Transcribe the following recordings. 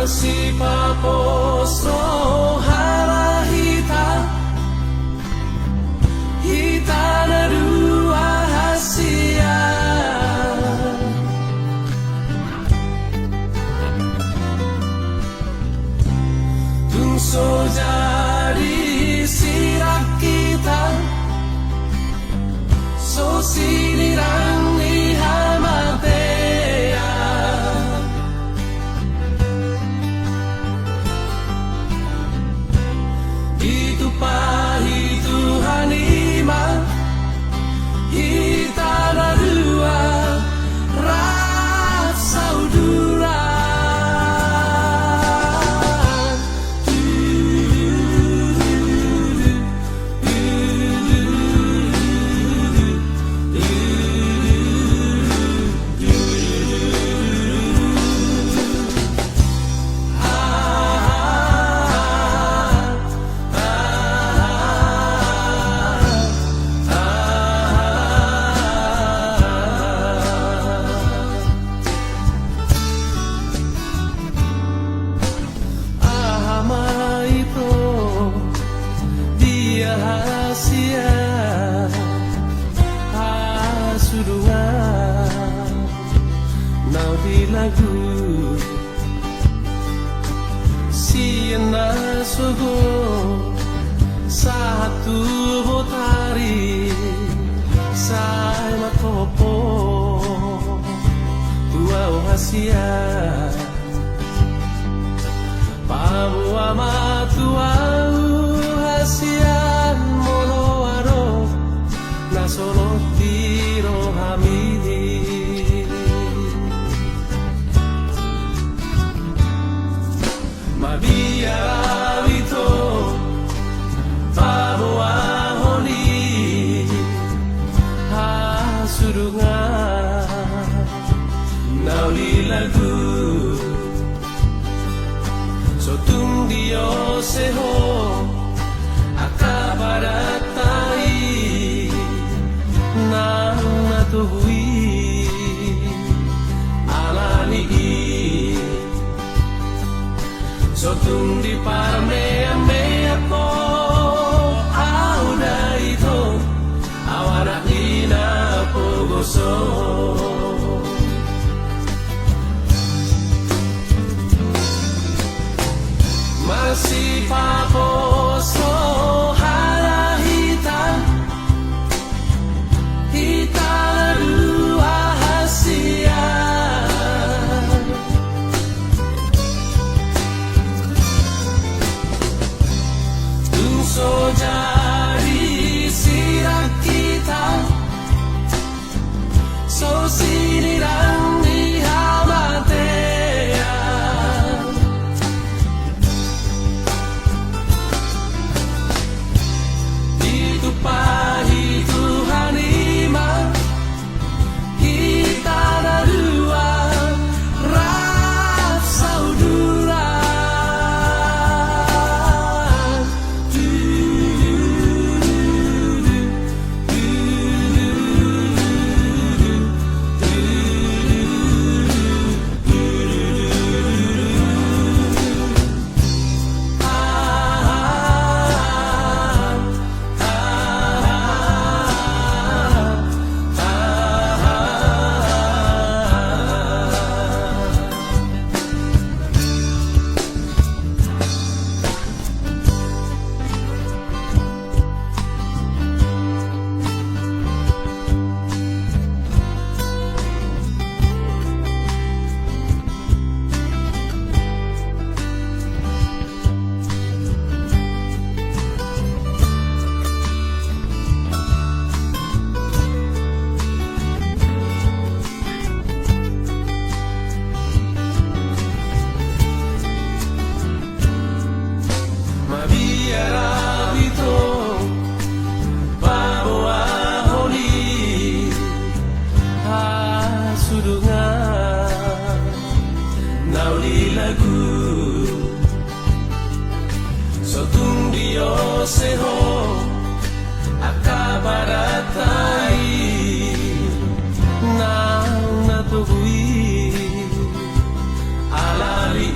si paposo harahita hita na dua hasia tungso jadi sirak kita so sinirang ihamatea itu pahi Tuhan iman kita ada dua rasa udura rahasia hasudungan nau di lagu siena sogo satu botari sai makopo tua rahasia pabu amatua hasian monoaro na solo tiro hamidi mabia vito pabo ahoni hasurungan nauli lagu sotung dio seho akabaratai nang natuhui alani sotung di parme ame ako auda ito awara ina pogoso masih paposo harahita hita dua hasia tungso jadi sirak kita so sinirang ihamatea pahi Tuhan iman kita ada dua rasa udura seho akabaratai nang natuhui alali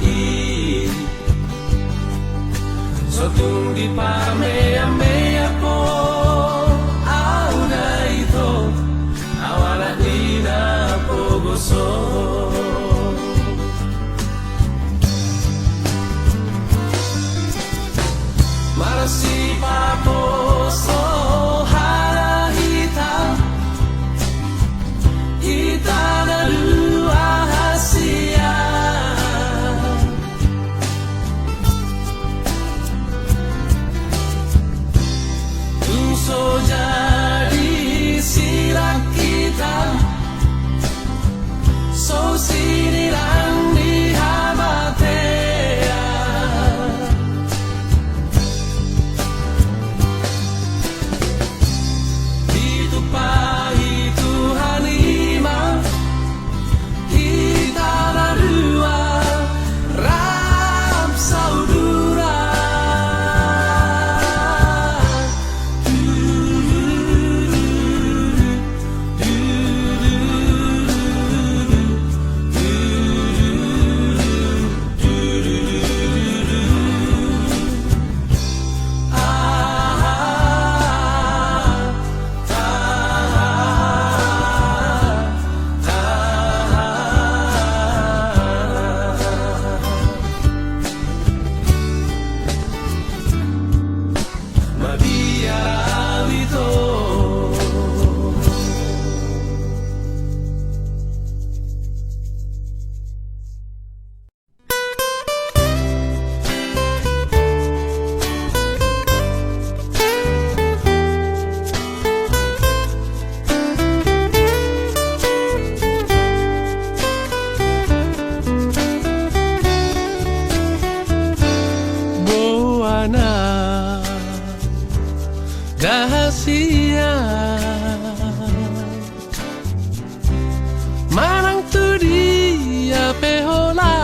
Manang tu dia pehola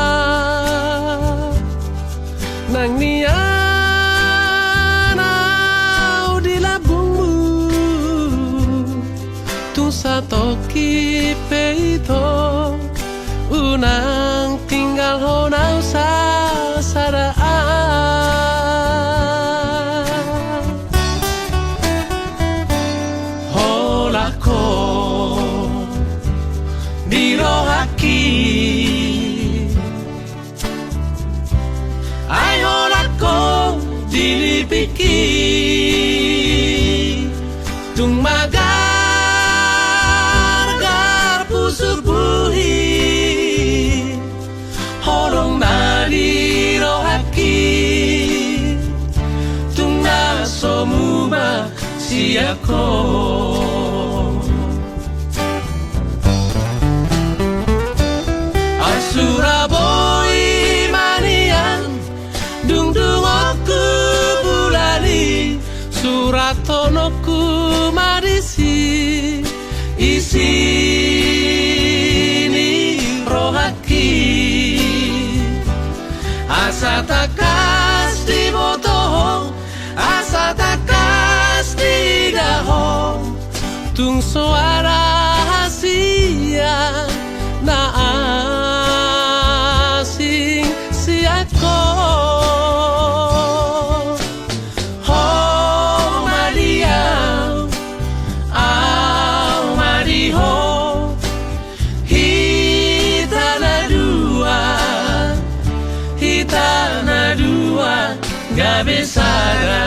nang niana di labungmu tu satoki peito unang tinggal honau sasaraan holako dirohaki ay holako dilipiki tung magar pusuk buhi holong na dirohaki tung nasomuma siako Surabaya manian dung aku bulani suratonoku marisi isini rohaki asa takas di botoh asa takas di daho tung suara hasia na asing siako oh Maria au Mariho hitana dua gak besara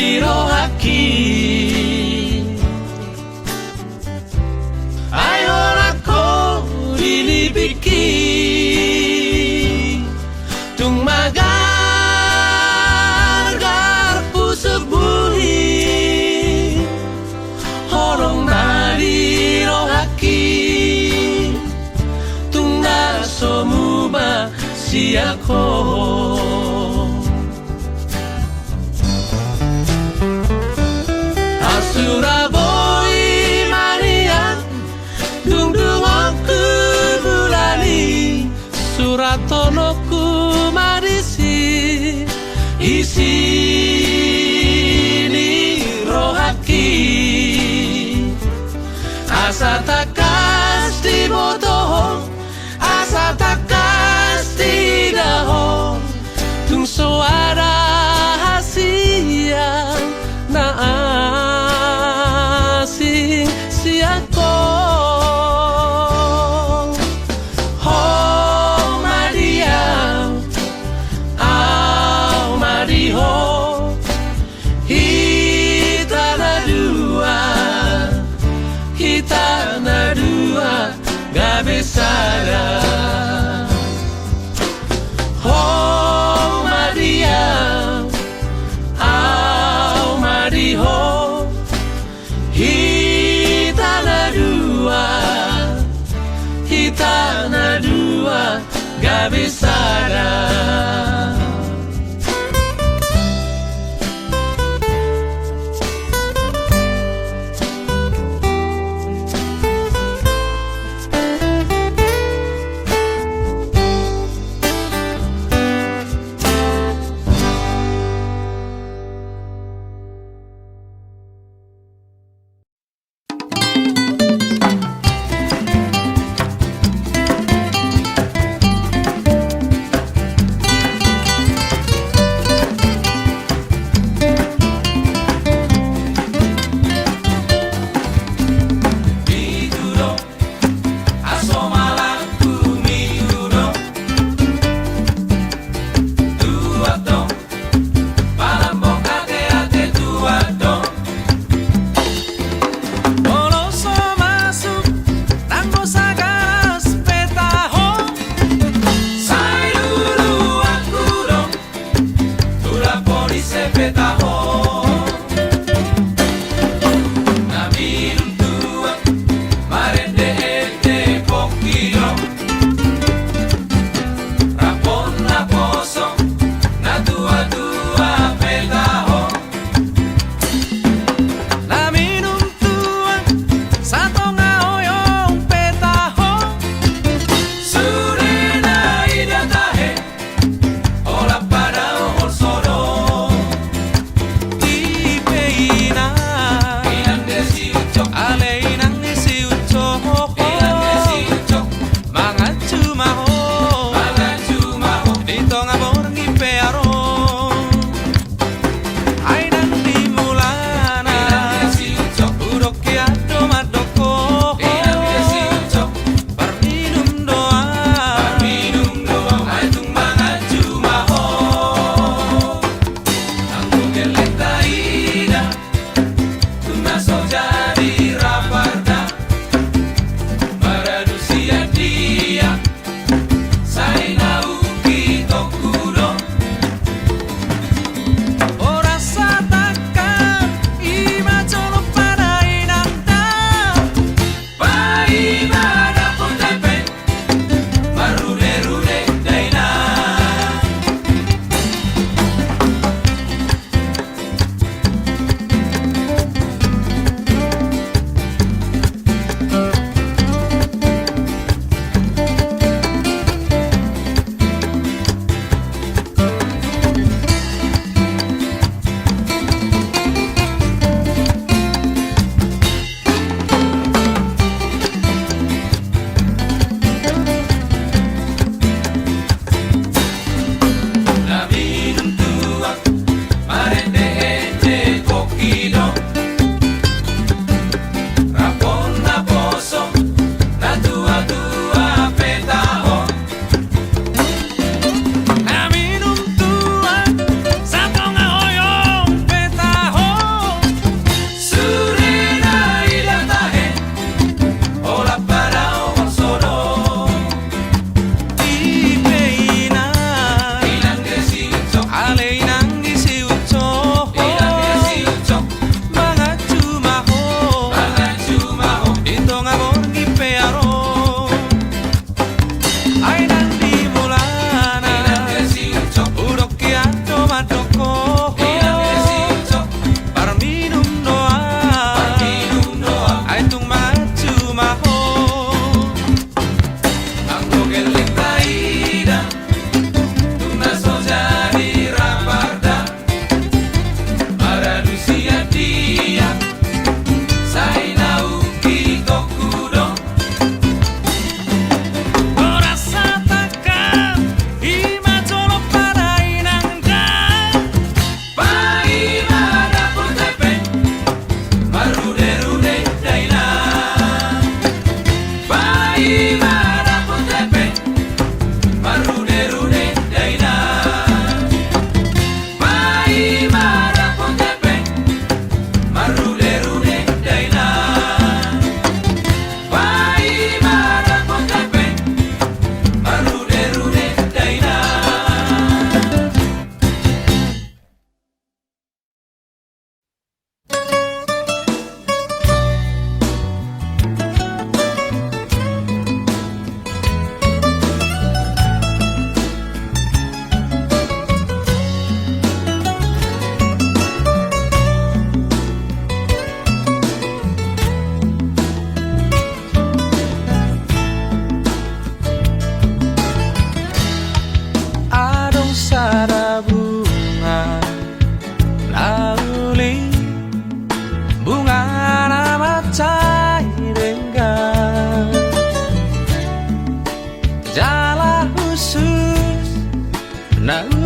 dirohaki ayo lako dilipiki tung magar pusuk buhi holong na dirohaki tung nasomuma siako Surabaya manian dung aku bulani suratonoku marisi isini rohaki asa takas di botoh asa takas di daho tung suara hasia na asing siako oh Maria au Mariho hitana dua gak besara oh Maria au Mariho hitana dua gak besara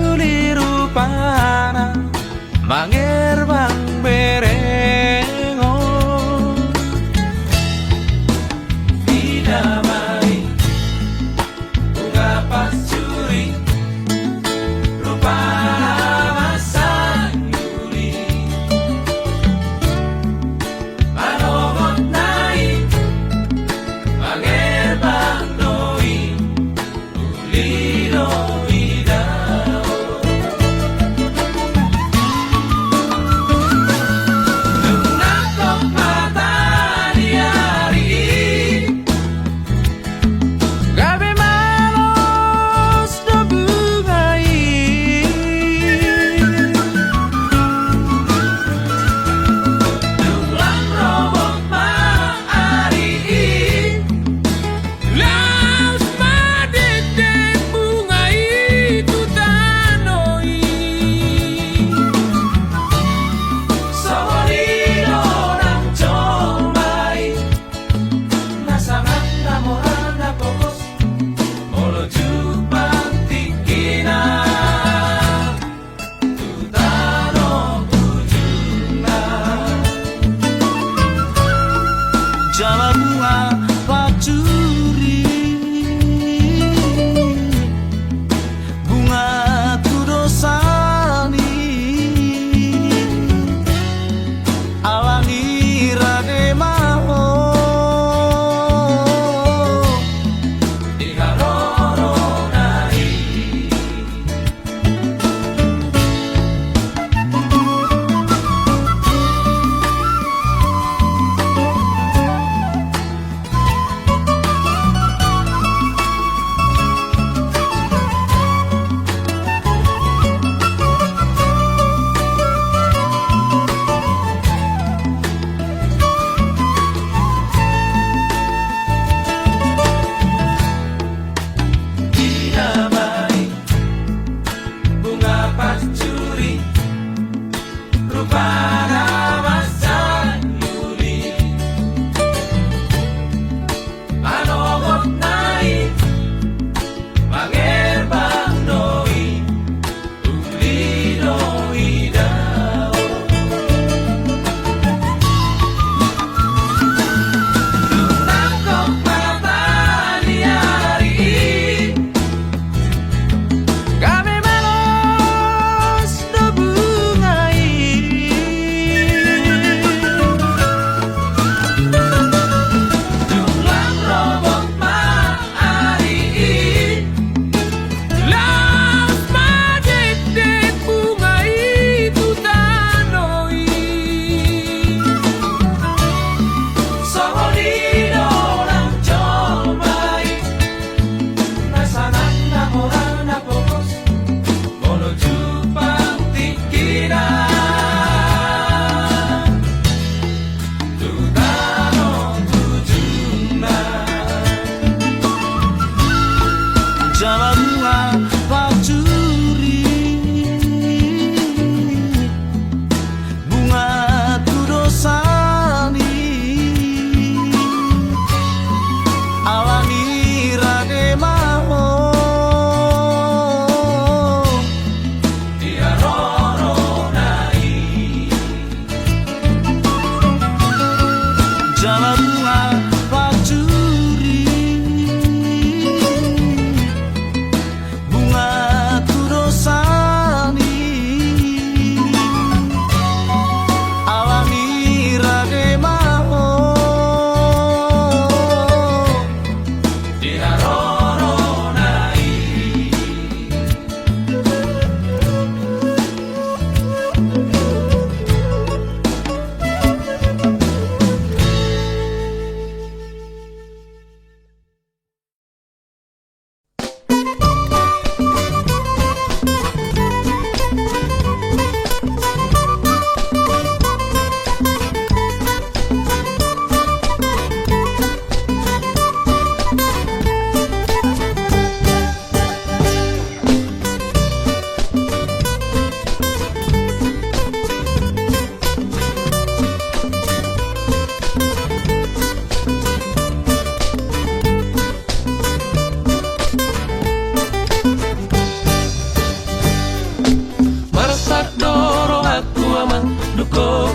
uli rupana mangerbang berengo bidamai bunga pasuri rupana masang yuli manogot nai mangerbang doi ulilo idao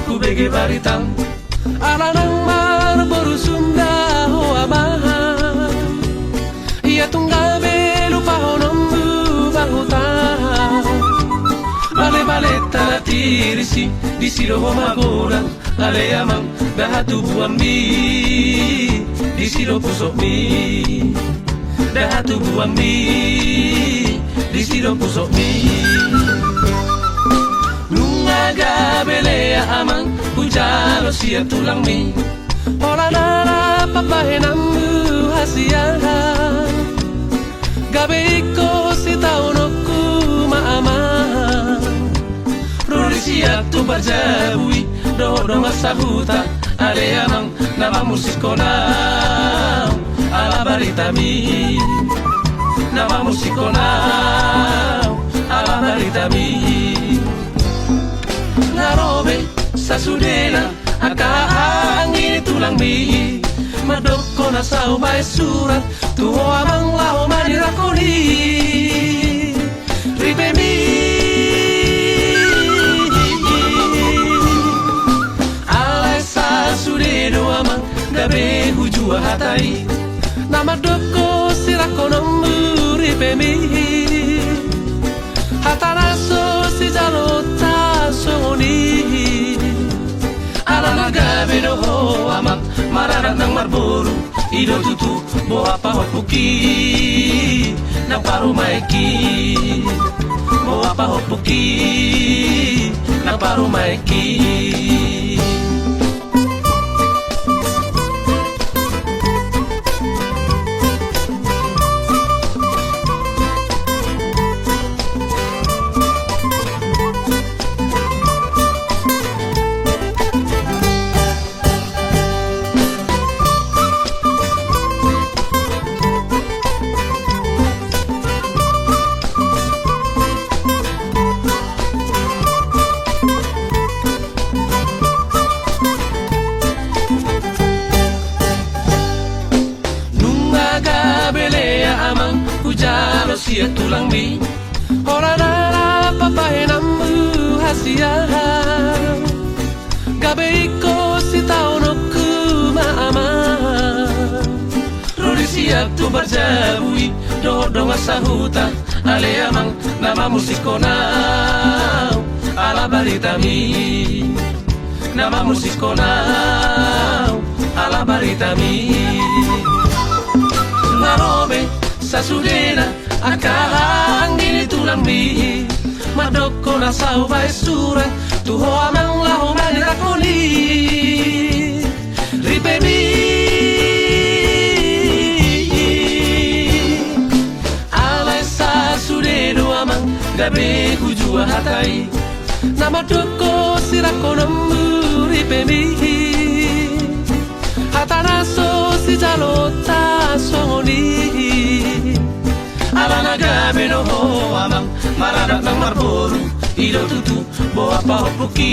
ku bege baritang ala nang marboru sunda ho amahan ia tunggal belu pahonombu bahutan bale tana tirisi di siro ho magoran ale amang dahatu buambi di siro pusok mi dahatu buambi di siro pusok mi nungaga belea amang ujalo sia tulang mi ola nara papahenambu hasiahan gabe iko si taunoku maaman ruri sia tu bajabui do masahuta ale amang nama musikona ala baritami nama musikona ala baritami narobe sasudena akaangin tulang mi madoko na sao bay surat tuho amang lao manirakoni ribe mi alay sasudeno amang gabe hujua hatai nama doko sirakonombu ribe mi hataraso si jalota songoni ala gabe no ho amang mararat nang marboru ido tutu bo apa hopuki nang paru maiki bo apa hopuki nang paru maiki sia tulang mi ora nara papahenambu hasiahan gabe iko si taunoku maaman ruri sia tu barjabui do masahuta ale amang nama musikona ala baritami nama musikona ala baritami narobe sasudena akaangin tulang mi madoko na sao bay surat tuho amang laho manirakoni ribe mi alay sasudeno amang gabe hujua hatai nama doko sirakonombu ribe mi hatanaso si jalota songoni ala gabe no ho amang maradat nang marboru ido tutu bo apa hopuki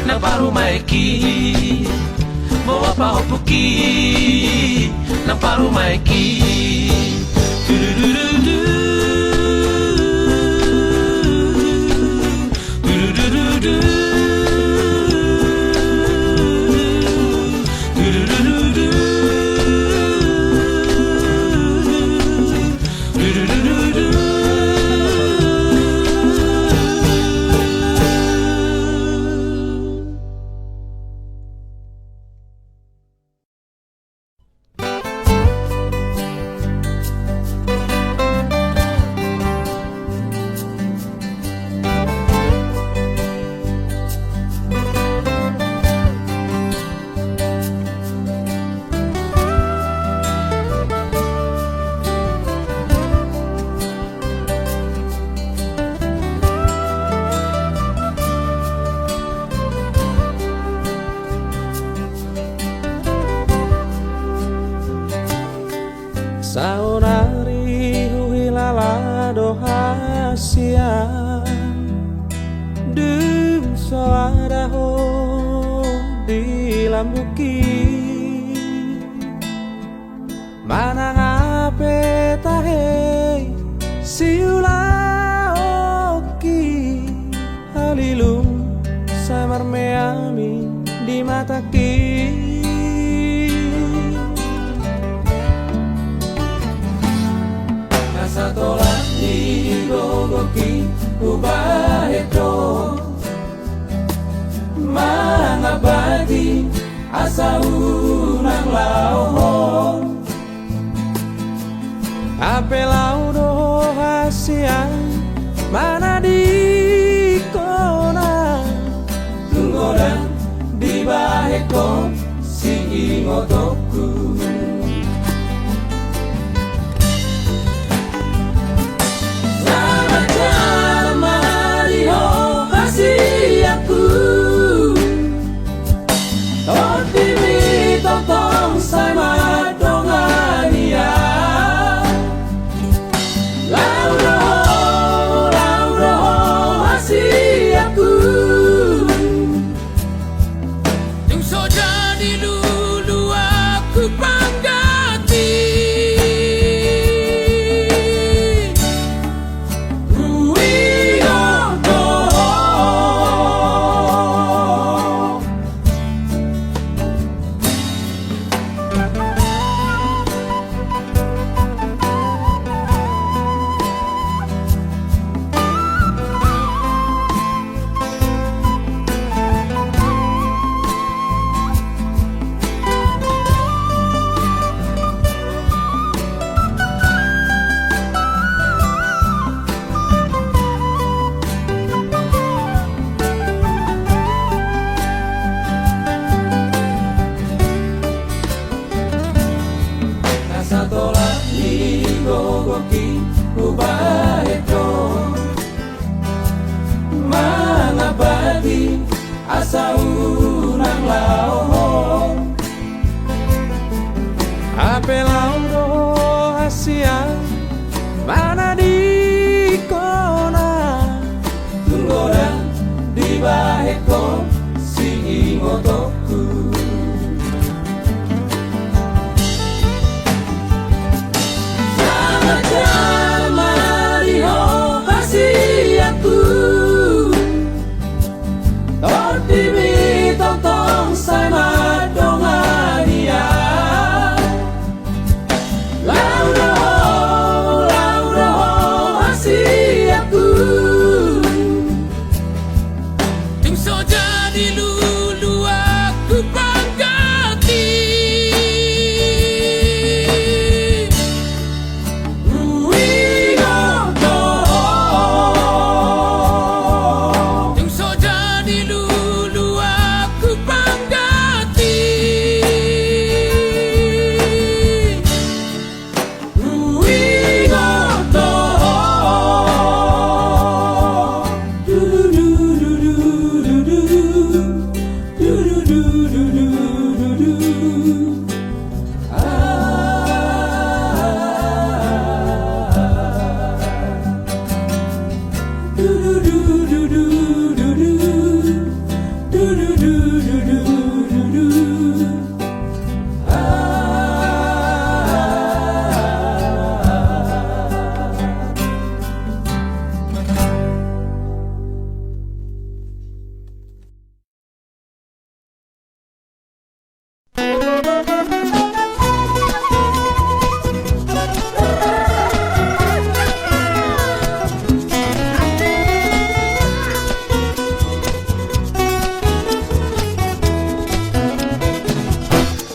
nang paru maiki bo apa hopuki nang paru maiki Saunari huilala dohasia Dum soadaho di lambuki Manang ape tahe siula oki Halilum samar nataki nasatolan ni gogoki ubaheto mangabadi asa unang lauhon apelau do hasian mana di kona tunggodan di baheko si ingotoku selamat jalan mariho kasih aku totimi totong sai madongania satolan ni gogoki ubaheto mangabadi asa unang lauhon apelau do hasian mana di kona tunggodan di baheko si ingotoku Totimi totong sai madongania Laudo hasi aku Tim so jadi lulu aku panggati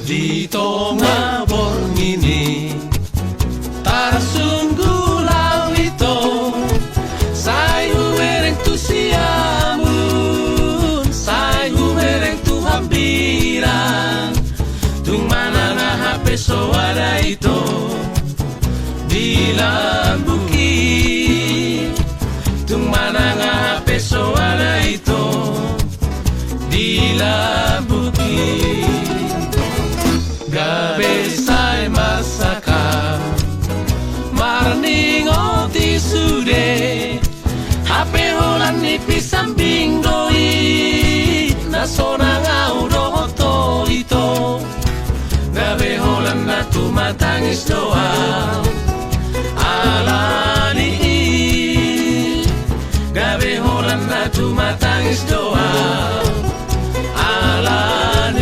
Di tengah borng ini tarsungguh lawito sai huwereng tu siamun sai huwereng tu hampiran tung mana na hape so ada itu di lambuki tung mana na hape so ada itu di lambuki gabe sai masaka marningo di sude hape holan ni pisambing doi nasona ngau roto ito gabe holan na tumatangis doa alani gabe holan na tumatangis doa alani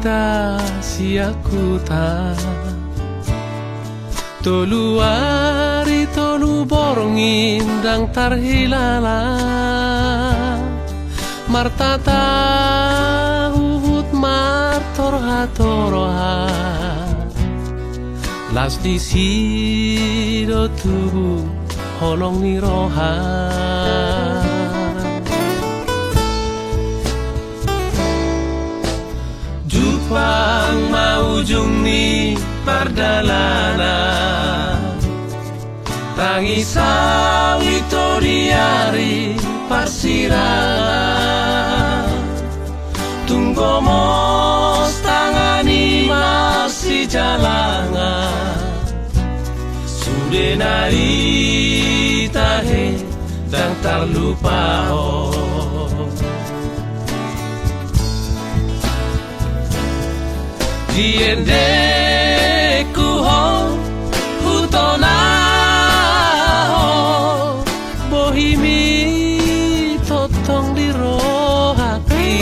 kita siaku ta tolu ari tolu borongin dang tarhilala martata uhut martorha toroha las di sido tu holong ni roha Jupang maujung ni pardalanan Tangisa witoriari parsirangan Tunggu mos tangani masih jalangan Sudah nari tahe dan terlupa Diende ku ho hutona ho bohimi totong di rohaki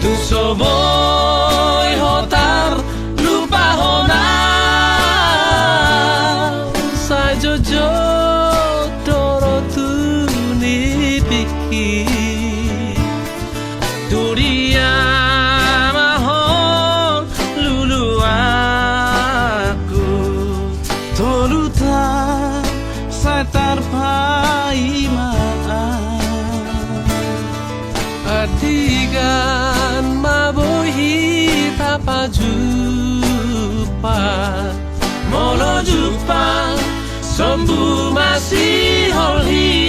tu soboy hotar lupa hona sa jojo doro tu ni piki duria tarpai adigan mabohi tapa jupa molo jupa sombu masih holhi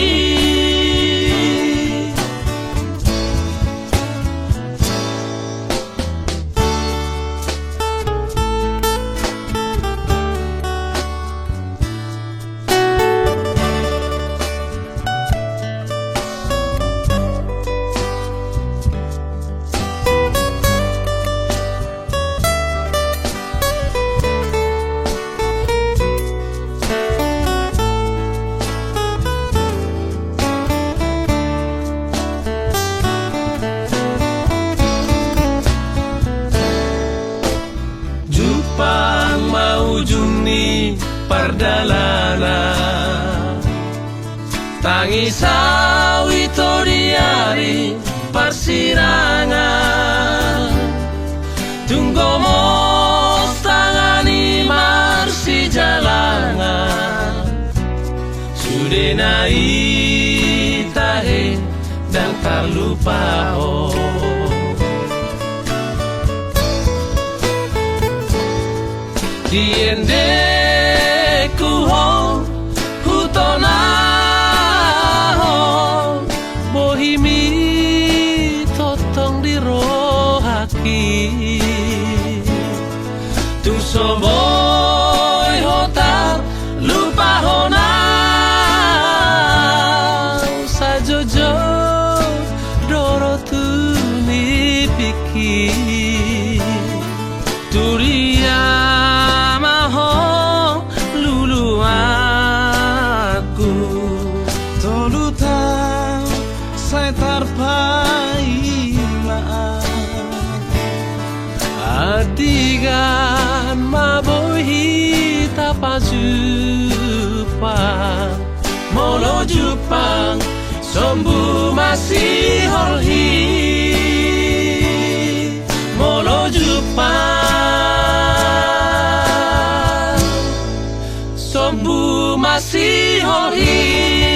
pardalanan Tangisa witoriari parsirangan Tunggu mos tangani marsi jalangan Sudah naik tahe dan terlupa Diende ku ho hutona ho bohimi totong di rohaki tu soboy hotar lupa hona sa jojo doro tu ni piki turia Adigan mabohi tapa jupang molo jupang sombu masih holhi molo jupang sombu masih holhi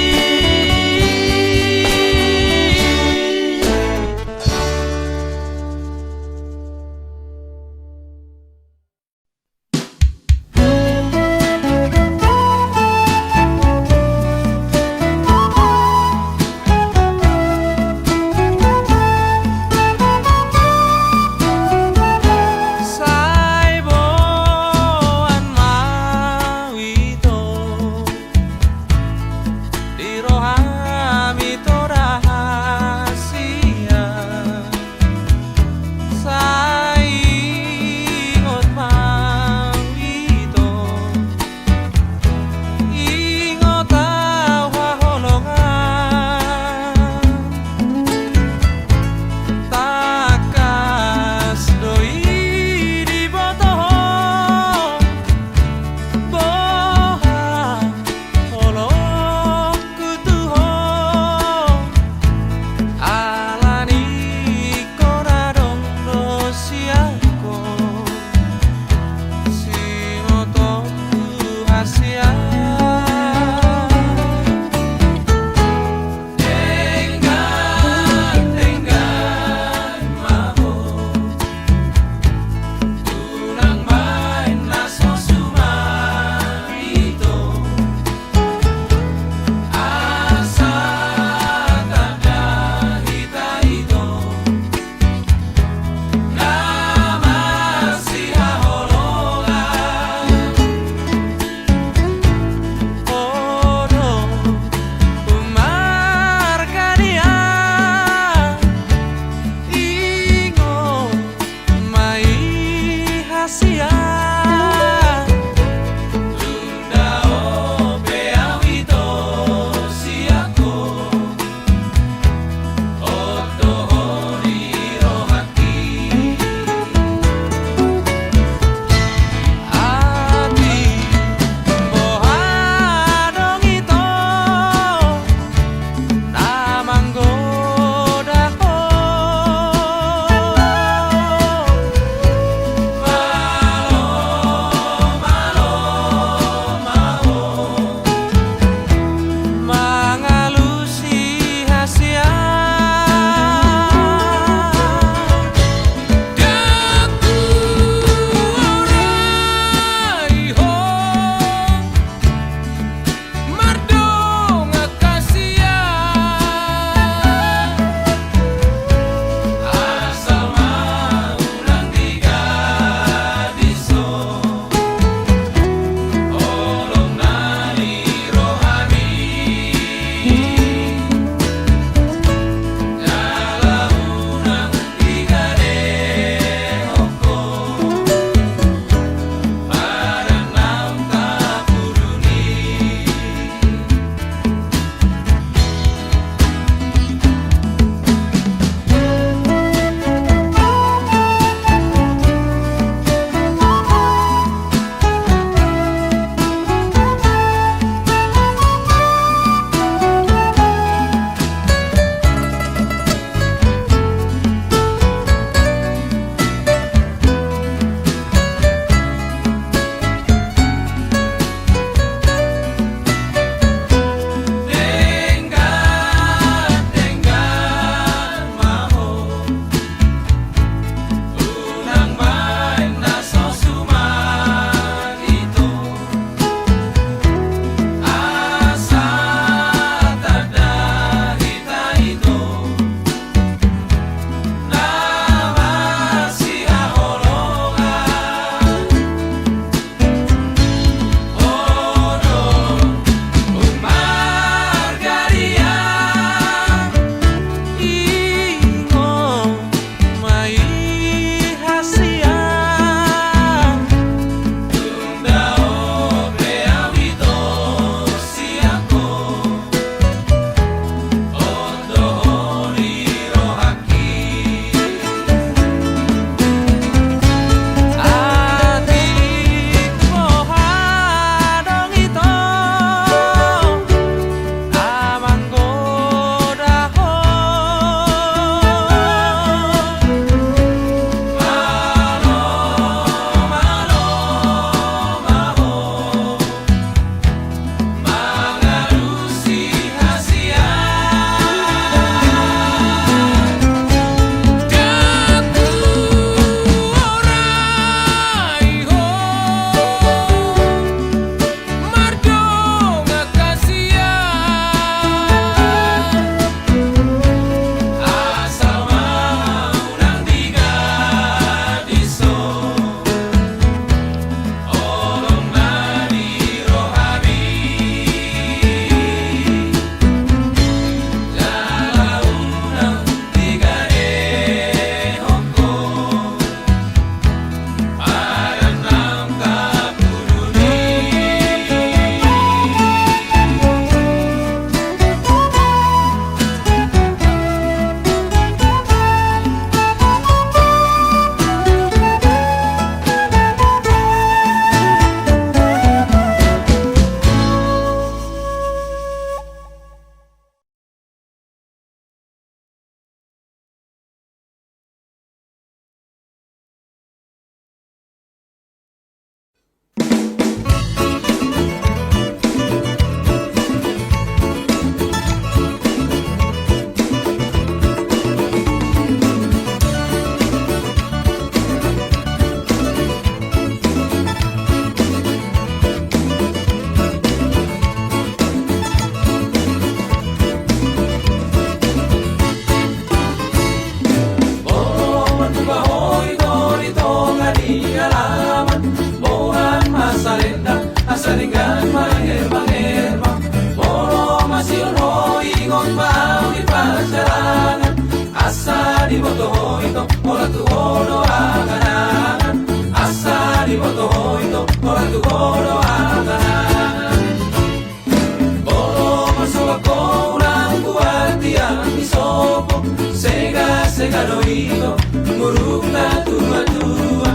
segadoito muruk na tua-tua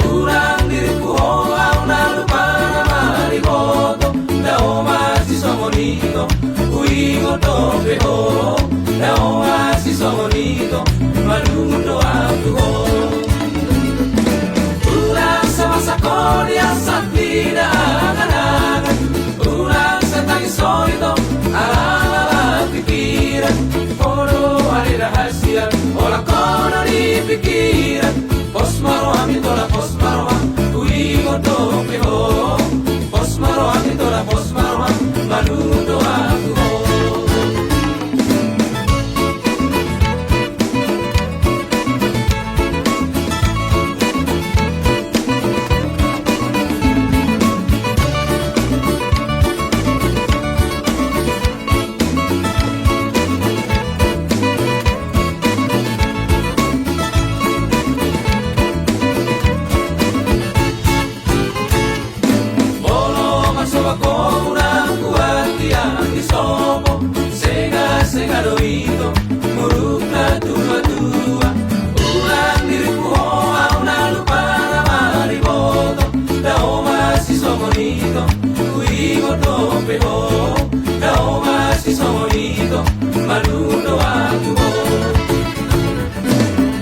urang diriku au na lupa na mariboto da oma si somonito uingo tope ho da oma si somonito malundo aku ho urang sama sakori asat vida angan-angan urang setang soito ala pikiran Oro hari rahasia Ola kono di pikiran Pos maro ami tola pos maro Uigo tope ho Pos maro ami tola pos maro Malundo aku ho Segadoito muruk na tua-tua urang diriku au na lupa na mariboto da oma si somonito uigo tope ho da oma si somonito malundo aku ho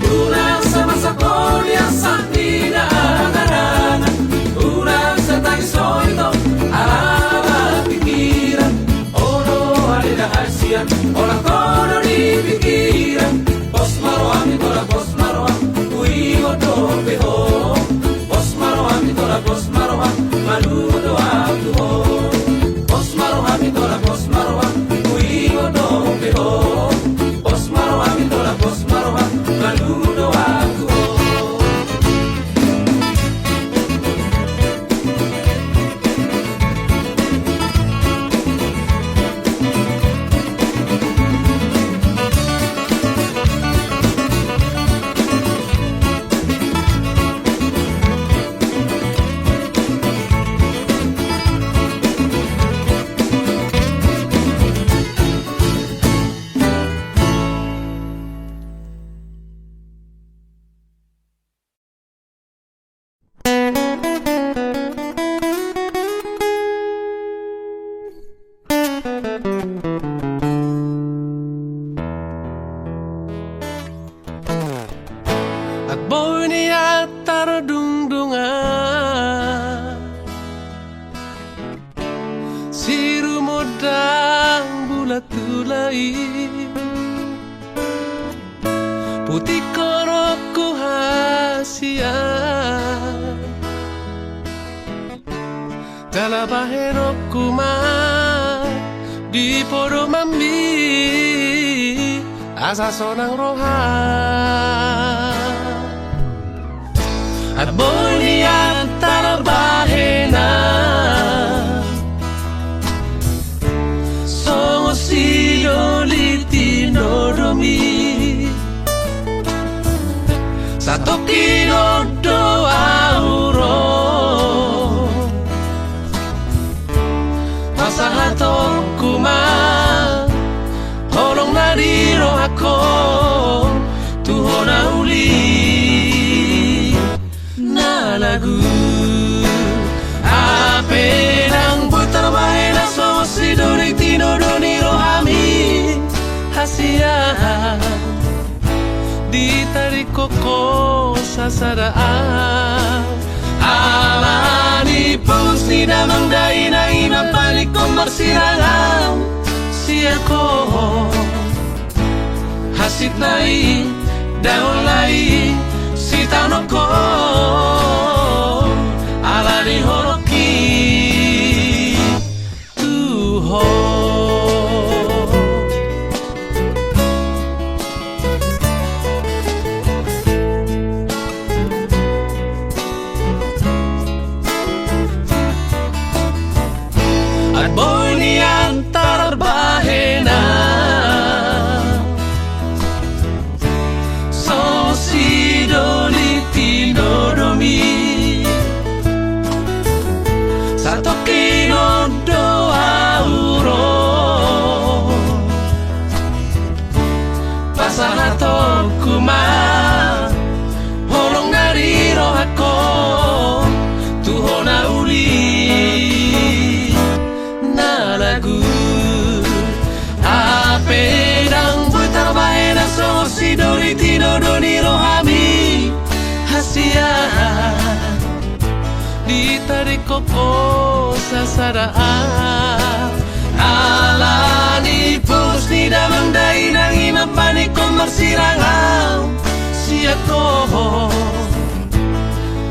urang sama sakoli asal tidak angan-angan urang setang soito ala pikiran ono ada rahasia Orang kono di pikiran Pos maro ami tola pos maro Uigo tope ho Pos maro ami tola pos maro Maludo aku ho Pos maro ami tola pos maro Uigo tope ho Pos maro ami tola pos maro Maludo aku ho At boy niya taradungdungan si rumodang bulat tulay putih korokku hasian talabahin aku mah di podo mambi asa sonang rohan at boy niya talabahin na songo silolitino romi sa tokino do auro masahato kuma holong nariro ako tuho na uli na lagu apenang butar bahena so sidori tino doniro ami hasia ditarik koko sasadaan alani pus tidak mangdai na inapalik ko marsirangan siako hasit nai daon lai si tano ko alani horoki tuho at boy niyan tarbahena so si dolitino domi hasian ditarik koko sasaraan alani pus ni damang dai nang imapani ko marsirangaw siya ko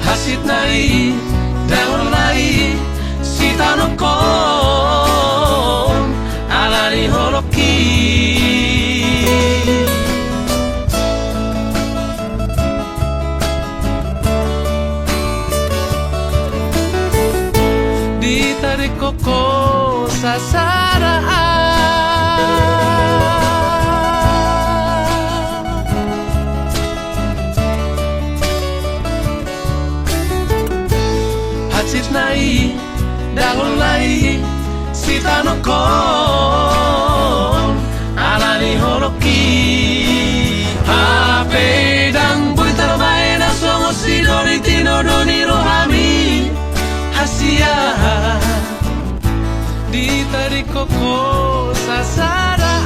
hasit nai daon lai si tanong ko alani holoki ditarik koko sasaraan hasit nai dahon lai si tanong ko alani holoki hape dang boy tarbae na songo si doritino doni rohami hasia ditarik koko sasaraan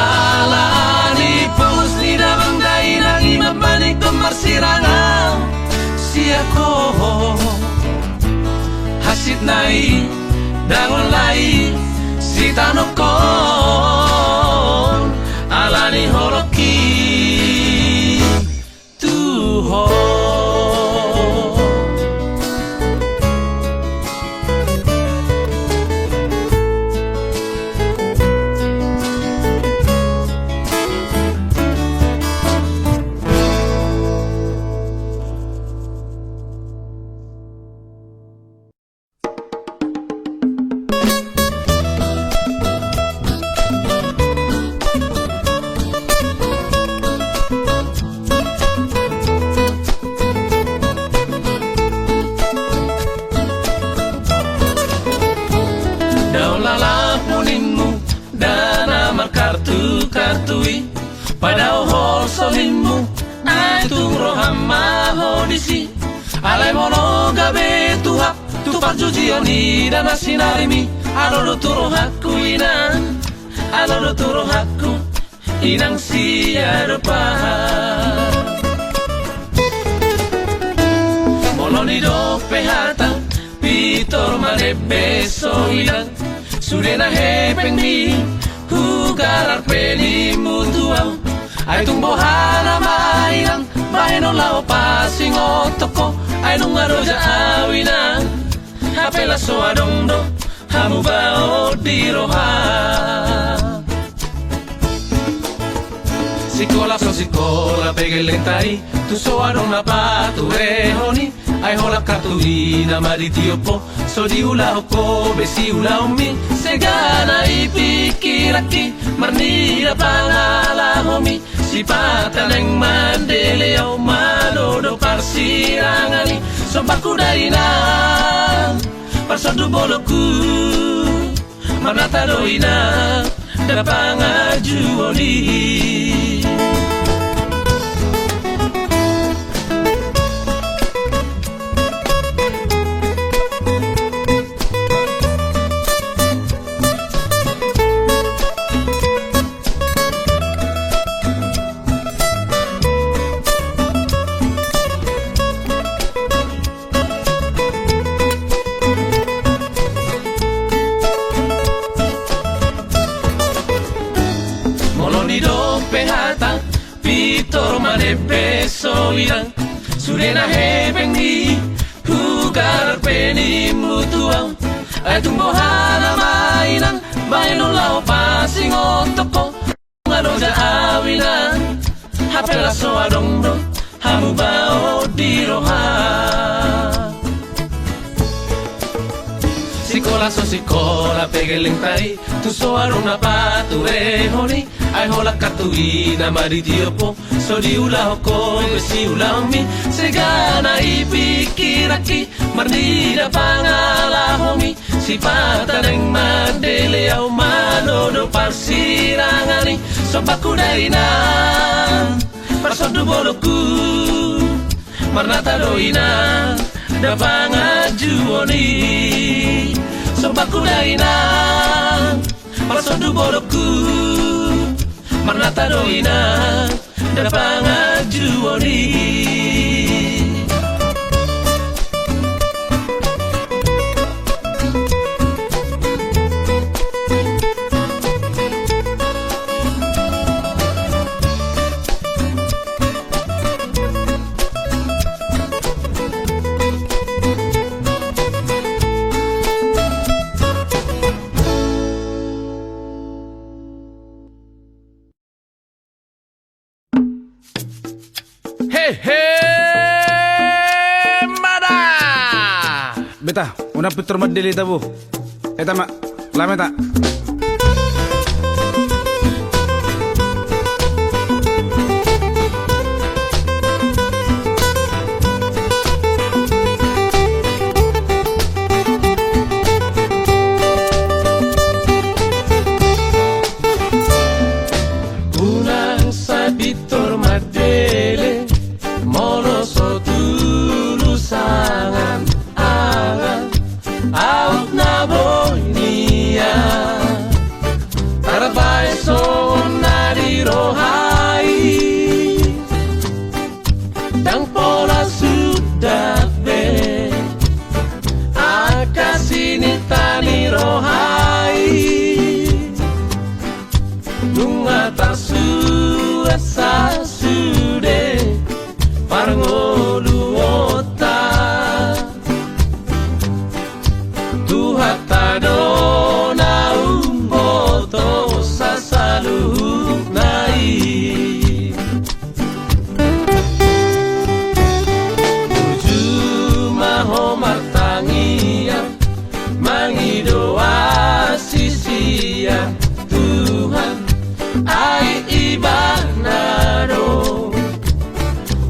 alani pus ni damang dai nang imapani ko marsirangaw siya ko hasit nai dangon lai si tanong ko alani holoki tuho kartui pada ohol solimu ai tung rohama hodisi alai mono gabe tuha tu parjujioni dan asinarimi aloro turo hakku inang siarepa moloni do pehata pitor mane beso inang sudena hepeng mi hugarar peli mutuau ay tung bohana mainang baheno lao pasing otoko ay nung aroja awina hapela so adongdo hamu bao diroha sikola pegelentai tu so adona patu rehoni ay hola katuina maritiopo so di ula hoko besi ula umi segana ipikiraki marnira pangala homi si pataneng mandele au malodo parsirangani so bakudaina parsodu boloku manata doina dapanga juoni beso irang surena hebeng ni hugar peni mutuang ay tumbohana mainang baino lao pasing otoko ngano ja awina hapela so adongdo hamu bao diroha sikola pegeleng tai tu so aruna patu rehoni ay hola katuina maritiopo so di ula hoko besi ula mi segana ipikiraki marnida pangala homi si pataneng mandele au manodo parsirangani so bakudaina parsodu boloku marnata doina dapanga juoni so bakudaina parsodu boloku marnata doina dapanga juoni Mada. Beta, una putar madeli tabu. Eta mak, lama tak? Unang sa Victor Madele, molo so tulusangan angan, out na boy niya. Tarabay so narirohay, dang pola sudah be, akasinita nirohay. Nunga tarsu asa sude parngoluota tuhata dona umboto sasalu nai tuju maho martangia mangidoa sisia Tuhan ay ibanado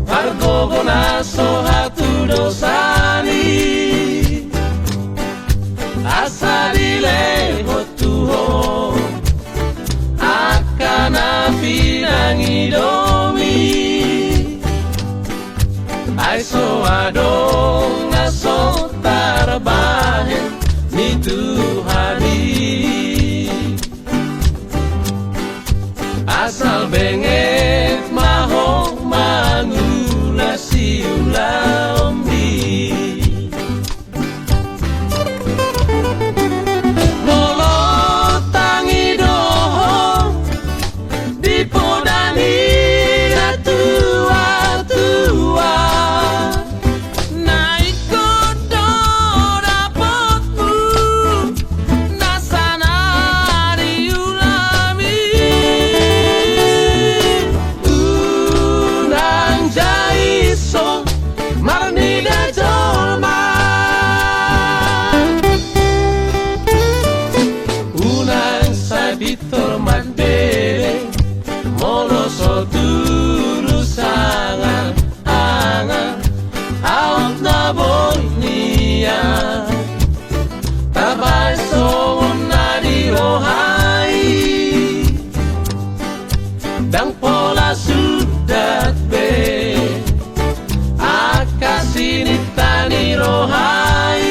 Pargogo so hatudosani Asalile hotuho Akana pinangidomi Ay so adong aso tarbahe ni Tuhani Asal benget maho mangula siula ombi Molo tangi doho dipodani tua-tua Naik kudo dapatmu nasana diulami Marnida Jolma Unang sa Victor Mandele Molo so tulusangan angan Out na boy niya Tabay so nadirohay Dang pola sudat be Akasinita nirohay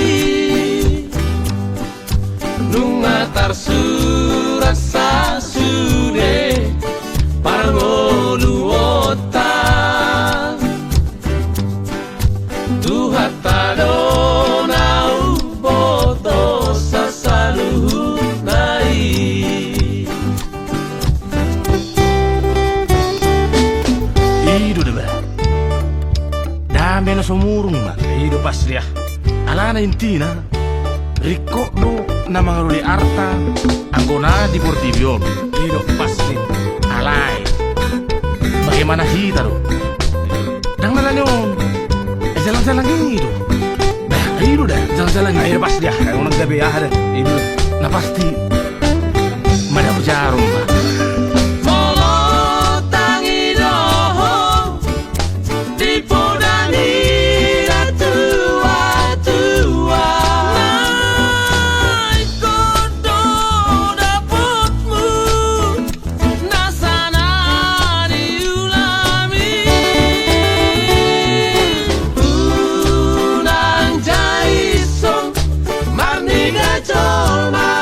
Nunga tarsurat sa sude Parangoluota Tuhata dona uboto sa saluhunay Ido deh, dambe na sumurong man. Ido pas dia. Alana intina, Rico do na mga ruli arta, anggona di Portivion. Ido pas dia. Alay. Bagaimana kita do? Dang nalanyon. Jalan-jalan gitu. Dah, ido dah. Jalan-jalan gitu. Ido pas dia. Kayak orang gabi ada. Ido. Nah pasti. Mana berjarum pak. Marnida Jolma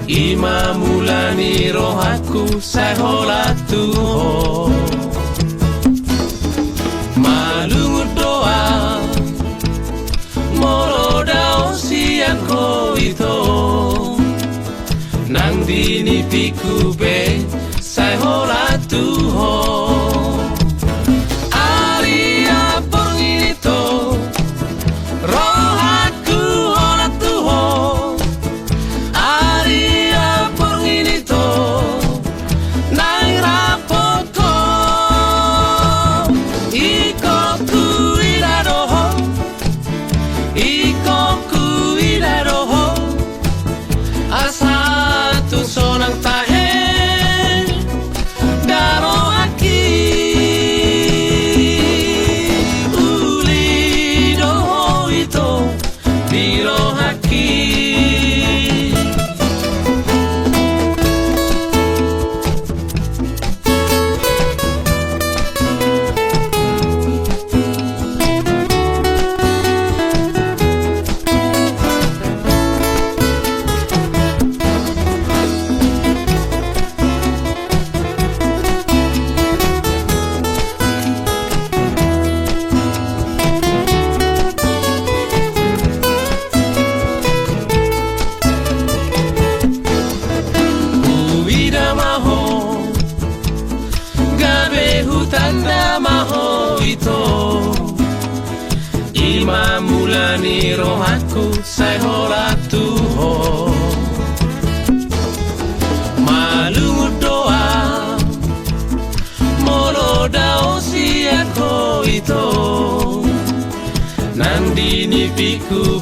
Ima mulani rohaku saya hola tuho Malungu doa Moro dao siangko ito Nang dini piku be saya hola tuho Aria pengito rohaku hola tuho Aria pengito nang rapoko Iko kuidaroho Iko kuidaroho Asa tu sonang tahe Daro aki Uli doho ito Diro haki Tanda maho ito Ima mulani rohaku saya hola tuho Malungu doa Molo dao siako ito Nandini piku